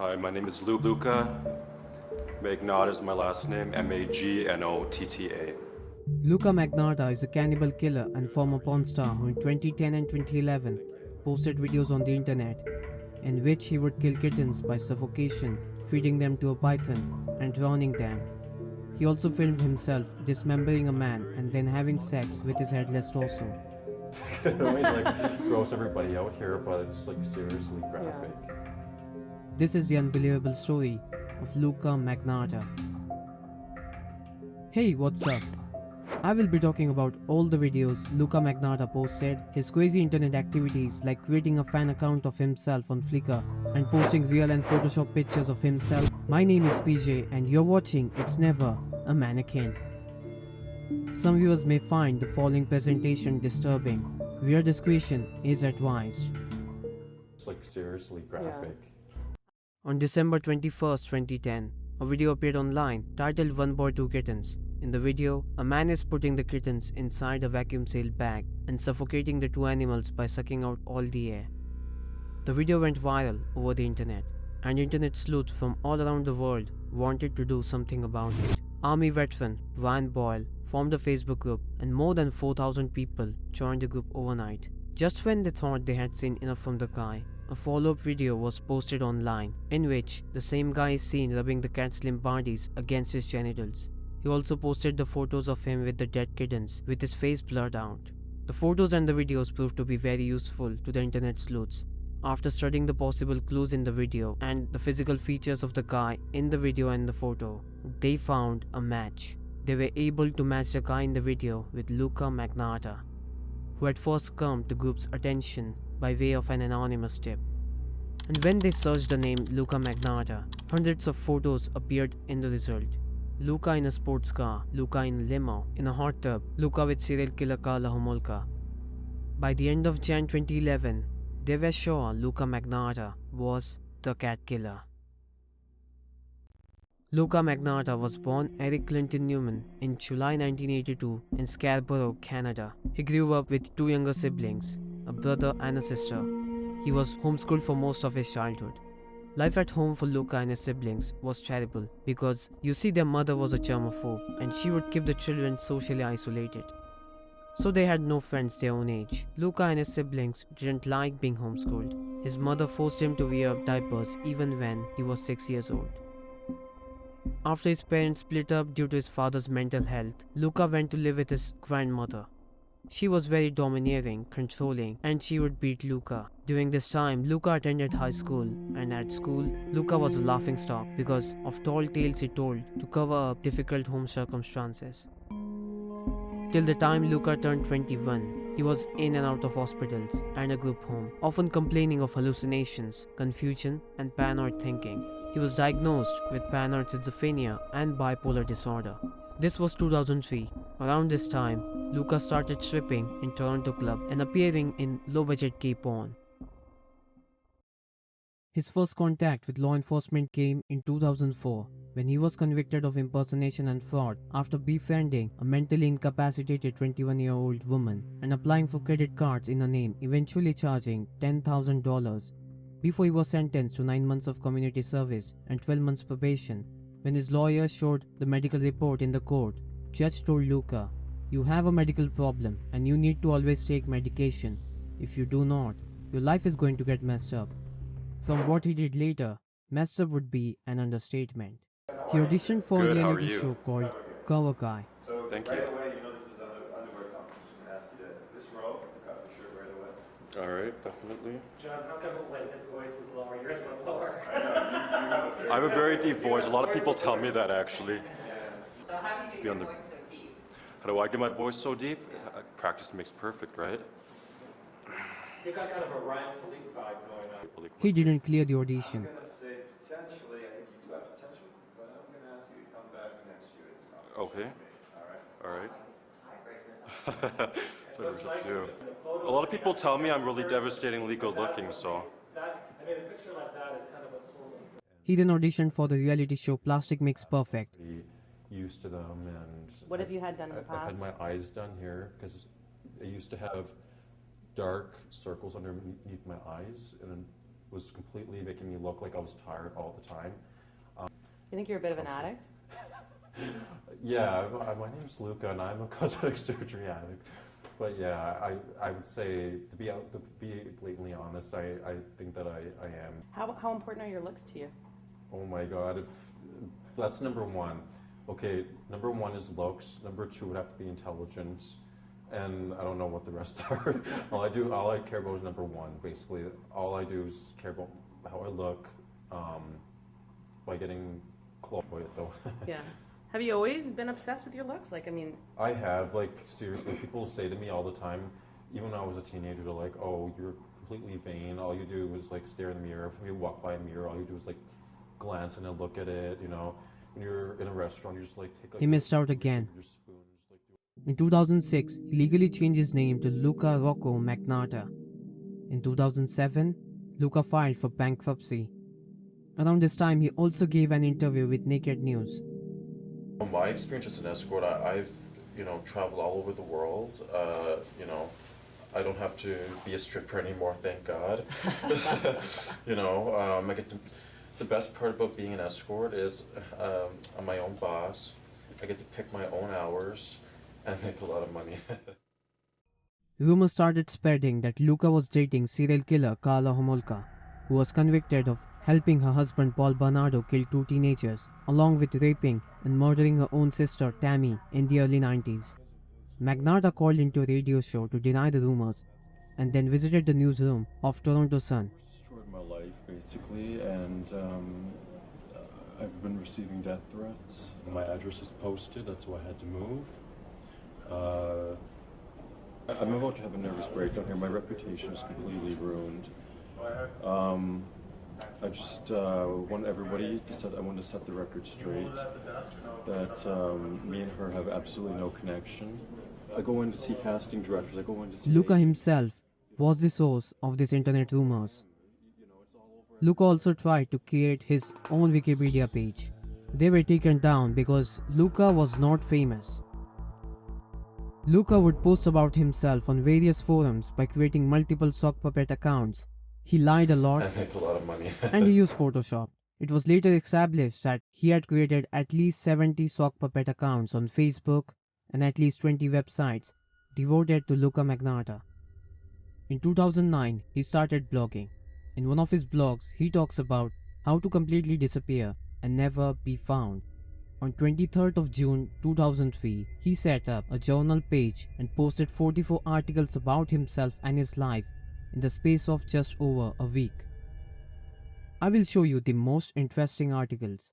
Hi, my name is Luka Magnotta is my last name, Magnotta. Luka Magnotta is a cannibal killer and former porn star who in 2010 and 2011 posted videos on the internet in which he would kill kittens by suffocation, feeding them to a python and drowning them. He also filmed himself dismembering a man and then having sex with his headless torso. I don't mean to gross everybody out here, but it's seriously graphic. This is the unbelievable story of Luka Magnotta. Hey, what's up? I will be talking about all the videos Luka Magnotta posted, his crazy internet activities like creating a fan account of himself on Flickr and posting real and Photoshop pictures of himself. My name is PJ and you're watching It's Never a Mannequin. Some viewers may find the following presentation disturbing. Viewer discretion is advised. It's seriously graphic. On December 21st, 2010, a video appeared online titled One Boy, Two Kittens. In the video, a man is putting the kittens inside a vacuum sealed bag and suffocating the two animals by sucking out all the air. The video went viral over the internet, and internet sleuths from all around the world wanted to do something about it. Army veteran Van Boyle formed a Facebook group, and more than 4,000 people joined the group overnight. Just when they thought they had seen enough from the guy, a follow-up video was posted online in which the same guy is seen rubbing the cat's limp bodies against his genitals. He also posted the photos of him with the dead kittens with his face blurred out. The photos and the videos proved to be very useful to the internet sleuths. After studying the possible clues in the video and the physical features of the guy in the video and the photo, they found a match. They were able to match the guy in the video with Luka Magnotta, who had first come to group's attention by way of an anonymous tip. And when they searched the name Luka Magnotta, hundreds of photos appeared in the result. Luka in a sports car, Luka in a limo, in a hot tub, Luka with serial killer Karla Homolka. By the end of Jan 2011, they were sure Luka Magnotta was the cat killer. Luka Magnotta was born Eric Clinton Newman in July 1982 in Scarborough, Canada. He grew up with two younger siblings, a brother and a sister. He was homeschooled for most of his childhood. Life at home for Luka and his siblings was terrible because you see their mother was a germaphobe and she would keep the children socially isolated. So they had no friends their own age. Luka and his siblings didn't like being homeschooled. His mother forced him to wear diapers even when he was 6 years old. After his parents split up due to his father's mental health, Luka went to live with his grandmother. She was very domineering, controlling, and she would beat Luka. During this time, Luka attended high school, and at school, Luka was a laughingstock because of tall tales he told to cover up difficult home circumstances. Till the time Luka turned 21, he was in and out of hospitals and a group home, often complaining of hallucinations, confusion, and paranoid thinking. He was diagnosed with paranoid schizophrenia and bipolar disorder. This was 2003. Around this time, Luka started stripping in Toronto club and appearing in low-budget gay porn. His first contact with law enforcement came in 2004 when he was convicted of impersonation and fraud after befriending a mentally incapacitated 21-year-old woman and applying for credit cards in her name, eventually charging $10,000. Before he was sentenced to 9 months of community service and 12 months probation. When his lawyer showed the medical report in the court, judge told Luka, "You have a medical problem and you need to always take medication. If you do not, your life is going to get messed up." From what he did later, messed up would be an understatement. He auditioned for a reality show called Cover Guy. Thank you. Right away, this is underwear competition. I'm going to ask you to, this row, take off your shirt right away. Alright, definitely. John, how come when his voice was lower, yours went lower? I have a very deep voice. A lot of people tell me that actually. So how do you get your voice so deep? How do I get my voice so deep? Practice makes perfect, right? You've got kind of a Ryan Philippe vibe going on. He didn't clear the audition. I'm going to say potentially, I think you do have potential, but I'm going to ask you to come back next year to this competition. Okay. All right? Alright. Whatever's up to you. A lot of people tell me I'm really devastatingly good looking, so. A picture like that is kind of what's sold. He then auditioned for the reality show Plastic Makes Perfect. Used to them, and what have you had done in the past? I've had my eyes done here because I used to have dark circles underneath my eyes, and was completely making me look like I was tired all the time. You think you're a bit of an addict? Yeah, my name's Luka, and I'm a cosmetic surgery addict. But yeah, I would say, to be blatantly honest, I think that I am. How important are your looks to you? Oh my God, if that's number one. Okay, number one is looks. Number two would have to be intelligence, and I don't know what the rest are. all I care about is number one. Basically, all I do is care about how I look, by getting close to it though. Yeah. Have you always been obsessed with your looks? Like, I mean... I have, like, seriously, people say to me all the time, even when I was a teenager, they're like, oh, you're completely vain, all you do is, like, stare in the mirror. When you walk by a mirror, all you do is, like, glance and then look at it, you know. When you're in a restaurant, you just, like, take, like... He missed out again. Your spoon, just, like, In 2006, he legally changed his name to Luka Magnotta. In 2007, Luka filed for bankruptcy. Around this time, he also gave an interview with Naked News. My experience as an escort, I've, traveled all over the world. I don't have to be a stripper anymore, thank God. I get to, the best part about being an escort is I'm my own boss. I get to pick my own hours and make a lot of money. Rumors started spreading that Luka was dating serial killer Karla Homolka, who was convicted of helping her husband Paul Bernardo kill 2 teenagers, along with raping and murdering her own sister Tammy in the early 90s. Magnotta called into a radio show to deny the rumors and then visited the newsroom of Toronto Sun. destroyed my life, basically, and I've been receiving death threats. My address is posted, that's why I had to move. I'm about to have a nervous breakdown here. My reputation is completely ruined. I just want everybody to I want to set the record straight that me and her have absolutely no connection. I go in to see casting directors, I go in to see... Luka himself was the source of these internet rumors. Luka also tried to create his own Wikipedia page. They were taken down because Luka was not famous. Luka would post about himself on various forums by creating multiple sock puppet accounts. He lied a lot I make a lot of money. and he used Photoshop. It was later established that he had created at least 70 sock puppet accounts on Facebook and at least 20 websites devoted to Luka Magnotta. In 2009, he started blogging. In one of his blogs, he talks about how to completely disappear and never be found. On 23rd of June 2003, he set up a journal page and posted 44 articles about himself and his life in the space of just over a week. I will show you the most interesting articles.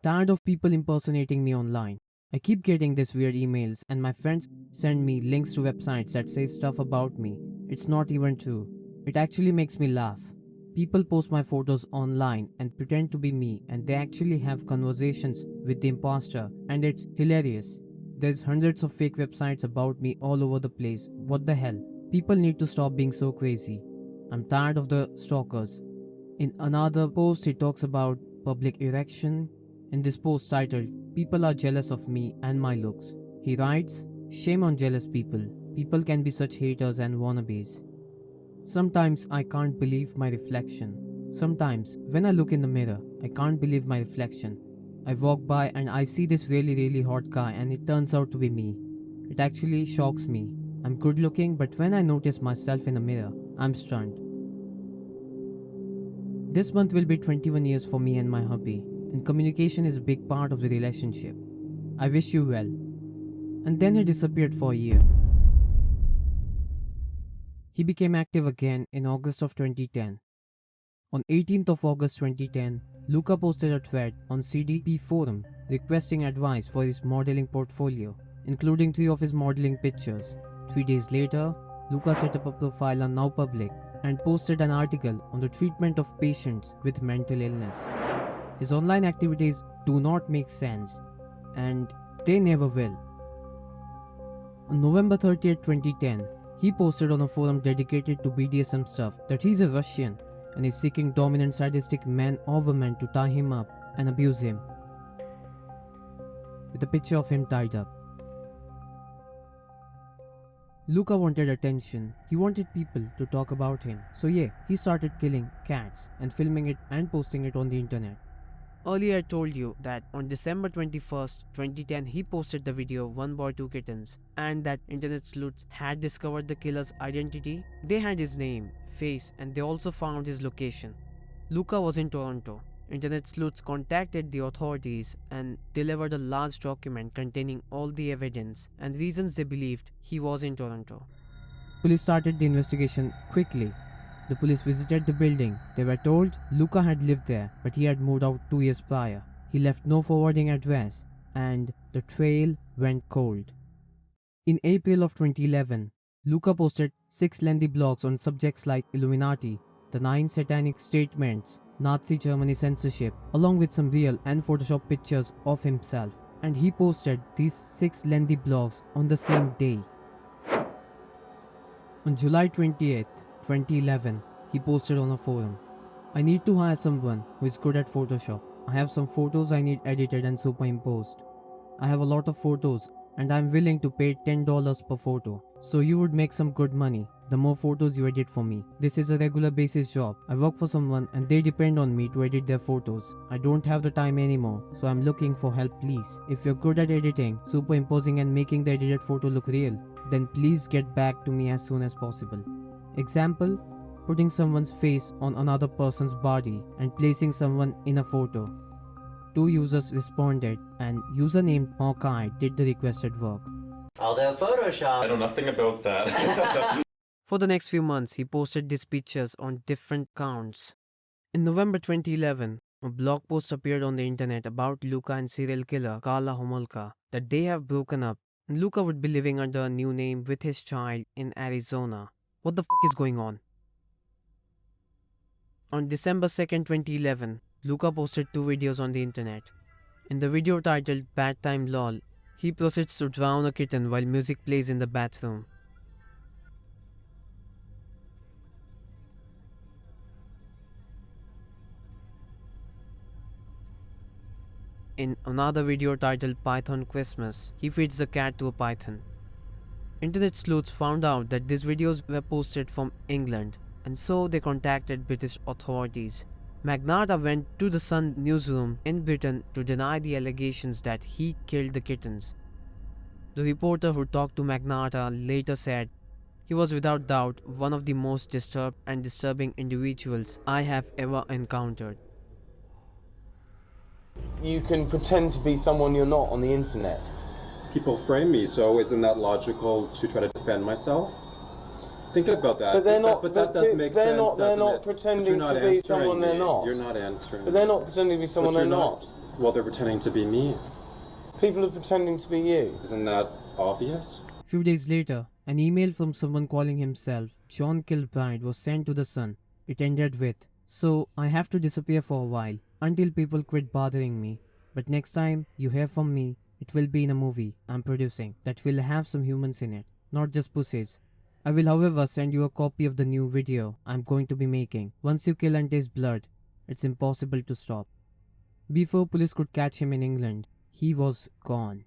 Tired of people impersonating me online? I keep getting these weird emails and my friends send me links to websites that say stuff about me. It's not even true. It actually makes me laugh. People post my photos online and pretend to be me, and they actually have conversations with the imposter, and it's hilarious. There's hundreds of fake websites about me all over the place. What the hell? People need to stop being so crazy. I'm tired of the stalkers. In another post, he talks about public erection. In this post titled, "People are jealous of me and my looks," he writes, "Shame on jealous people. People can be such haters and wannabes. Sometimes I can't believe my reflection. Sometimes when I look in the mirror, I can't believe my reflection. I walk by and I see this really hot guy and it turns out to be me. It actually shocks me. I'm good looking, but when I notice myself in a mirror, I'm stunned." This month will be 21 years for me and my hubby, and communication is a big part of the relationship. I wish you well. And then he disappeared for a year. He became active again in August of 2010. On 18th of August 2010, Luka posted a thread on CDP forum requesting advice for his modeling portfolio, including 3 of his modeling pictures. 3 days later, Luka set up a profile on Now Public and posted an article on the treatment of patients with mental illness. His online activities do not make sense, and they never will. On November 30th, 2010, he posted on a forum dedicated to BDSM stuff that he's a Russian and is seeking dominant sadistic men or women to tie him up and abuse him, with a picture of him tied up. Luka wanted attention. He wanted people to talk about him. So yeah, he started killing cats and filming it and posting it on the internet. Earlier I told you that on December 21st, 2010 he posted the video One Boy Two Kittens and that internet sleuths had discovered the killer's identity. They had his name, face and they also found his location. Luka was in Toronto. Internet sleuths contacted the authorities and delivered a large document containing all the evidence and reasons they believed he was in Toronto. Police started the investigation quickly. The police visited the building. They were told Luka had lived there, but he had moved out 2 years prior. He left no forwarding address, and the trail went cold. In April of 2011, Luka posted 6 lengthy blogs on subjects like Illuminati, the 9 satanic statements, Nazi Germany censorship, along with some real and Photoshop pictures of himself. And he posted these 6 lengthy blogs on the same day. On July 28th, 2011, he posted on a forum, "I need to hire someone who is good at Photoshop. I have some photos I need edited and superimposed. I have a lot of photos and I am willing to pay $10 per photo. So you would make some good money the more photos you edit for me. This is a regular basis job. I work for someone and they depend on me to edit their photos. I don't have the time anymore, so I'm looking for help, please. If you're good at editing, superimposing and making the edited photo look real, then please get back to me as soon as possible." Example, putting someone's face on another person's body and placing someone in a photo. 2 users responded and user named Hawkeye did the requested work. Although Photoshop. I know nothing about that. For the next few months, he posted these pictures on different accounts. In November 2011, a blog post appeared on the internet about Luka and serial killer Karla Homolka that they have broken up and Luka would be living under a new name with his child in Arizona. What the fuck is going on? On December 2nd, 2011, Luka posted 2 videos on the internet. In the video titled Bathtime LOL, he proceeds to drown a kitten while music plays in the bathroom. In another video titled Python Christmas, he feeds the cat to a python. Internet sleuths found out that these videos were posted from England, and so they contacted British authorities. Magnotta went to the Sun newsroom in Britain to deny the allegations that he killed the kittens. The reporter who talked to Magnotta later said, "He was without doubt one of the most disturbed and disturbing individuals I have ever encountered." You can pretend to be someone you're not on the internet. People frame me, so isn't that logical to try to defend myself? Think about that. But they're not. But that does make sense, doesn't They're not it? pretending But you're not to be someone answering they're me. not. You're not answering. But they're not pretending to be someone But they're you're not. Well, they're pretending to be me. People are pretending to be you. Isn't that obvious? Few days later, an email from someone calling himself John Kilbride was sent to the Sun. It ended with, "So I have to disappear for a while until people quit bothering me. But next time you hear from me, it will be in a movie I'm producing that will have some humans in it, not just pussies. I will however send you a copy of the new video I'm going to be making. Once you kill and taste blood, it's impossible to stop." Before police could catch him in England, he was gone.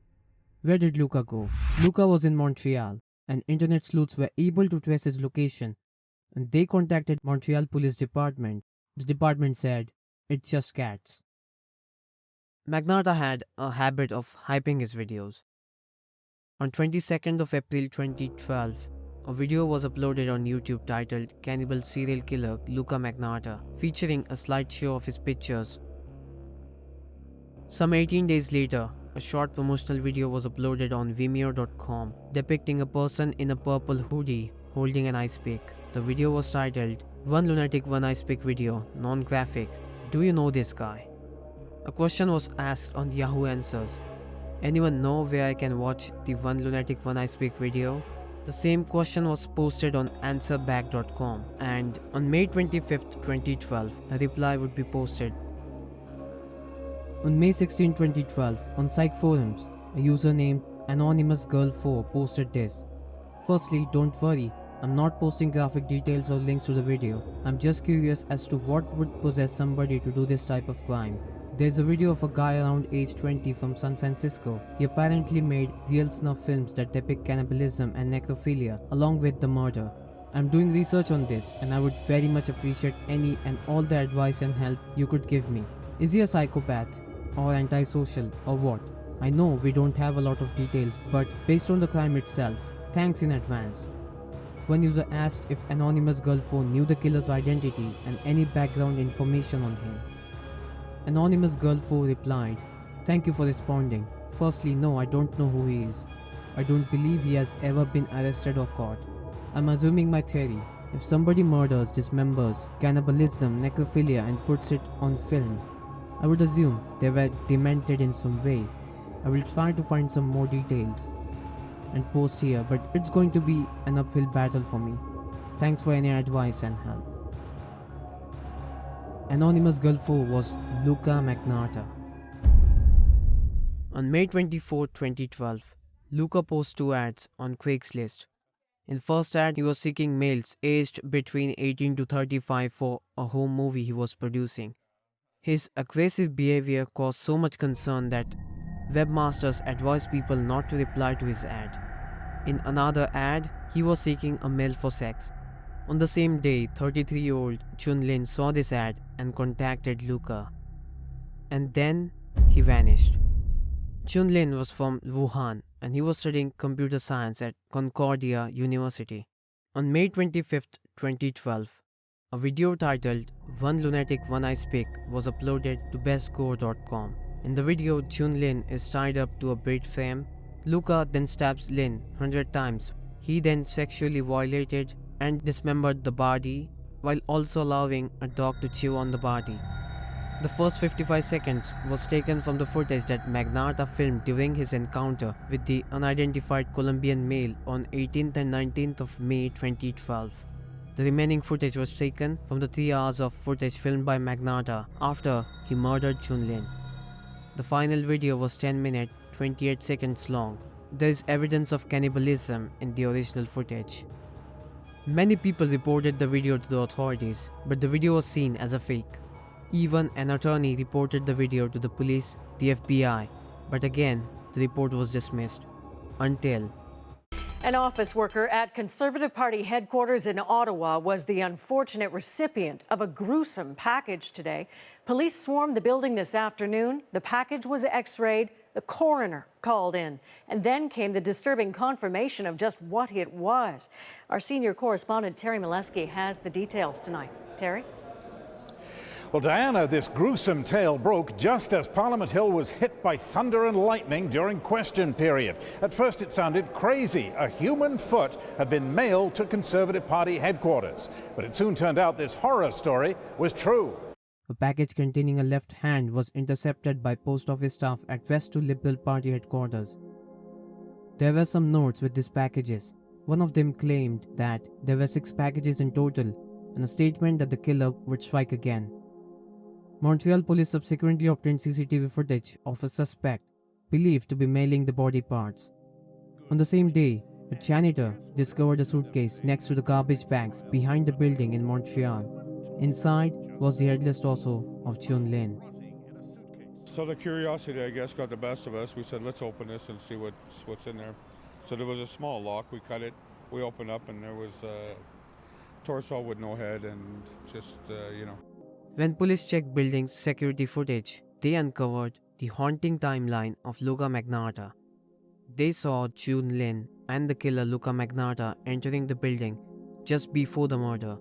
Where did Luka go? Luka was in Montreal, and internet sleuths were able to trace his location, and they contacted Montreal Police Department. The department said, "It's just cats." Magnotta had a habit of hyping his videos. On 22nd of April 2012, a video was uploaded on YouTube titled Cannibal Serial Killer Luka Magnotta, featuring a slideshow of his pictures. Some 18 days later, a short promotional video was uploaded on Vimeo.com depicting a person in a purple hoodie holding an icepick. The video was titled One Lunatic One Icepick Video, Non-Graphic. Do you know this guy? A question was asked on Yahoo Answers. Anyone know where I can watch the One Lunatic One Icepick video? The same question was posted on answerback.com, and on May 25th, 2012, a reply would be posted. On May 16, 2012, on Psych forums, a user named AnonymousGirl4 posted this. "Firstly, don't worry, I'm not posting graphic details or links to the video. I'm just curious as to what would possess somebody to do this type of crime. There's a video of a guy around age 20 from San Francisco. He apparently made real snuff films that depict cannibalism and necrophilia along with the murder. I'm doing research on this and I would very much appreciate any and all the advice and help you could give me. Is he a psychopath or antisocial or what? I know we don't have a lot of details, but based on the crime itself, thanks in advance. One user asked if Anonymous Girl Phone knew the killer's identity and any background information on him. Anonymous Girl 4 replied, "Thank you for responding. Firstly, no, I don't know who he is. I don't believe he has ever been arrested or caught. I'm assuming my theory. If somebody murders, dismembers, cannibalism, necrophilia and puts it on film, I would assume they were demented in some way. I will try to find some more details and post here, but it's going to be an uphill battle for me. Thanks for any advice and help." Anonymous Girl 4 was Luka Magnotta. On May 24, 2012, Luka posted 2 ads on Craigslist. In first ad, he was seeking males aged between 18 to 35 for a home movie he was producing. His aggressive behavior caused so much concern that webmasters advised people not to reply to his ad. In another ad, he was seeking a male for sex. On the same day, 33-year-old Jun Lin saw this ad and contacted Luka. And then, he vanished. Jun Lin was from Wuhan and he was studying computer science at Concordia University. On May 25, 2012, a video titled "One Lunatic, One Icepick" was uploaded to bestscore.com. In the video, Jun Lin is tied up to a bed frame. Luka then stabs Lin 100 times. He then sexually violated and dismembered the body while also allowing a dog to chew on the body. The first 55 seconds was taken from the footage that Magnotta filmed during his encounter with the unidentified Colombian male on 18th and 19th of May 2012. The remaining footage was taken from the 3 hours of footage filmed by Magnotta after he murdered Jun Lin. The final video was 10 minutes 28 seconds long. There is evidence of cannibalism in the original footage. Many people reported the video to the authorities, but the video was seen as a fake. Even an attorney reported the video to the police, the FBI, but again, the report was dismissed. Until an office worker at Conservative Party headquarters in Ottawa was the unfortunate recipient of a gruesome package today. Police swarmed the building this afternoon. The package was x-rayed. The coroner called in, and then came the disturbing confirmation of just what it was. Our senior correspondent Terry Molesky has the details tonight. Terry? Well, Diana, this gruesome tale broke just as Parliament Hill was hit by thunder and lightning during question period. At first it sounded crazy. A human foot had been mailed to Conservative Party headquarters. But it soon turned out this horror story was true. a package containing a left hand was intercepted by post office staff at West 2 Liberal Party headquarters. There were some notes with these packages. One of them claimed that there were 6 packages in total and a statement that the killer would strike again. Montreal police subsequently obtained CCTV footage of a suspect believed to be mailing the body parts. On the same day, a janitor discovered a suitcase next to the garbage bags behind the building in Montreal. Inside was the headless torso of Jun Lin. So the curiosity, I guess, got the best of us. We said, let's open this and see what's in there. So there was a small lock. We cut it. We opened up, and there was a torso with no head and just, When police checked building's security footage, they uncovered the haunting timeline of Luka Magnotta. They saw Jun Lin and the killer Luka Magnotta entering the building just before the murder.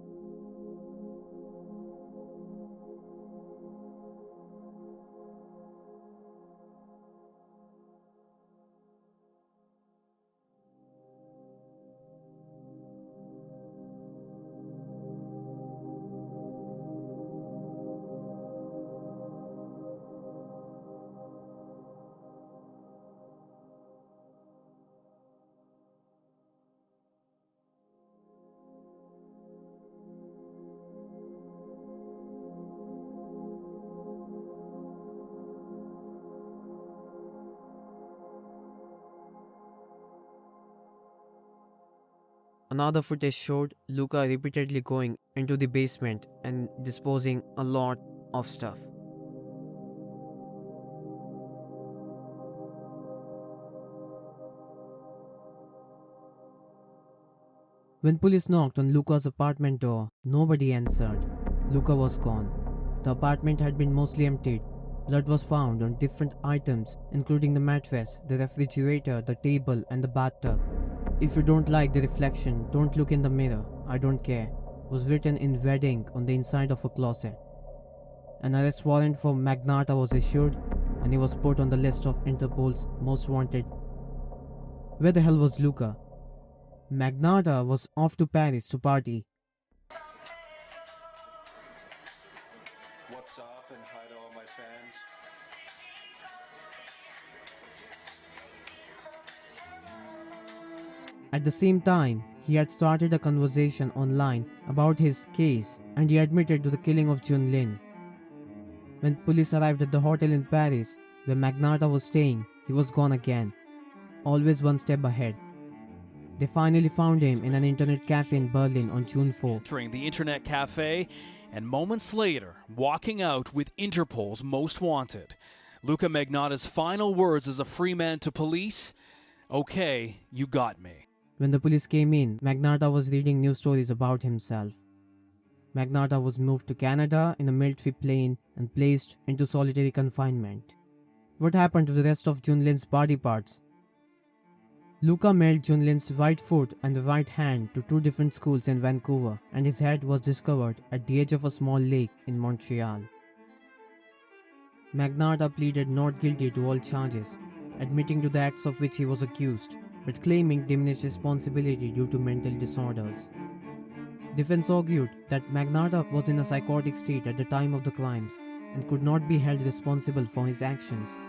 Another footage showed Luka repeatedly going into the basement and disposing a lot of stuff. When police knocked on Luka's apartment door, nobody answered. Luka was gone. The apartment had been mostly emptied. Blood was found on different items, including the mattress, the refrigerator, the table, and the bathtub. "If you don't like the reflection, don't look in the mirror. I don't care," was written in red ink on the inside of a closet. An arrest warrant for Magnotta was issued, and he was put on the list of Interpol's most wanted. Where the hell was Luka? Magnotta was off to Paris to party. What's up, and hi to all my fans. At the same time, he had started a conversation online about his case, and he admitted to the killing of Jun Lin. When police arrived at the hotel in Paris, where Magnotta was staying, he was gone again, always one step ahead. They finally found him in an internet cafe in Berlin on June 4. Entering the internet cafe, and moments later, walking out with Interpol's most wanted. Luka Magnotta's final words as a free man to police: "Okay, you got me." When the police came in, Magnotta was reading news stories about himself. Magnotta was moved to Canada in a military plane and placed into solitary confinement. What happened to the rest of Jun Lin's body parts? Luka mailed Jun Lin's right foot and the right hand to 2 different schools in Vancouver, and his head was discovered at the edge of a small lake in Montreal. Magnotta pleaded not guilty to all charges, admitting to the acts of which he was accused, but claiming diminished responsibility due to mental disorders. Defense argued that Magnotta was in a psychotic state at the time of the crimes and could not be held responsible for his actions.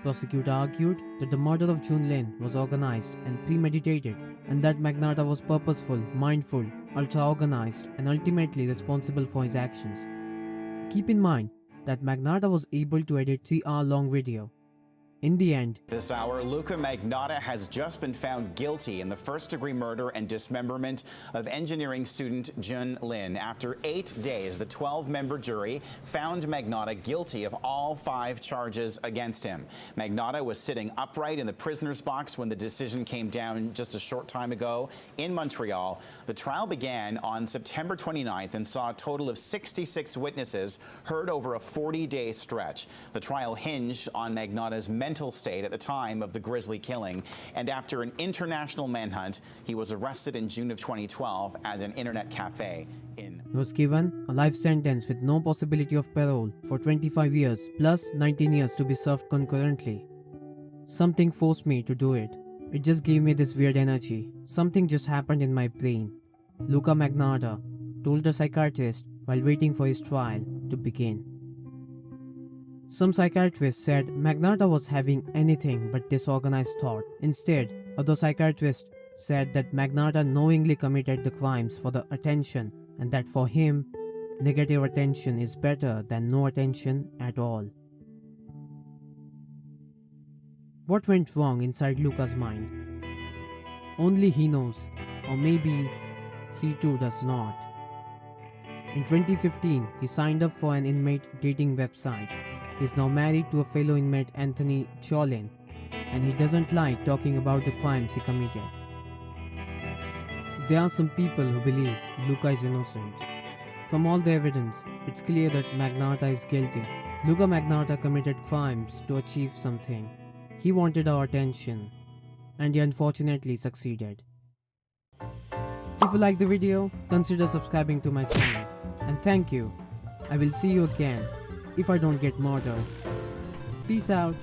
Prosecutor argued that the murder of Jun Lin was organized and premeditated, and that Magnotta was purposeful, mindful, ultra-organized, and ultimately responsible for his actions. Keep in mind that Magnotta was able to edit 3-hour-long video. In the end, this hour, Luka Magnotta has just been found guilty in the first-degree murder and dismemberment of engineering student Jun Lin. After 8 days, the 12-member jury found Magnotta guilty of all 5 charges against him. Magnotta was sitting upright in the prisoner's box when the decision came down just a short time ago in Montreal. The trial began on September 29th and saw a total of 66 witnesses heard over a 40-day stretch. The trial hinged on Magnotta's mental state at the time of the grisly killing, and after an international manhunt, he was arrested in June of 2012 at an internet cafe in. He was given a life sentence with no possibility of parole for 25 years plus 19 years to be served concurrently. Something forced me to do it. It just gave me this weird energy. Something just happened in my brain. Luka Magnotta told a psychiatrist while waiting for his trial to begin. Some psychiatrists said Magnotta was having anything but disorganized thought. Instead, other psychiatrists said that Magnotta knowingly committed the crimes for the attention, and that for him, negative attention is better than no attention at all. What went wrong inside Luka's mind? Only he knows, or maybe he too does not. In 2015, he signed up for an inmate dating website. He is now married to a fellow inmate, Anthony Jolin, and he doesn't like talking about the crimes he committed. There are some people who believe Luka is innocent. From all the evidence, it's clear that Magnotta is guilty. Luka Magnotta committed crimes to achieve something. He wanted our attention, and he unfortunately succeeded. If you like the video, consider subscribing to my channel. And thank you. I will see you again if I don't get murdered. Peace out.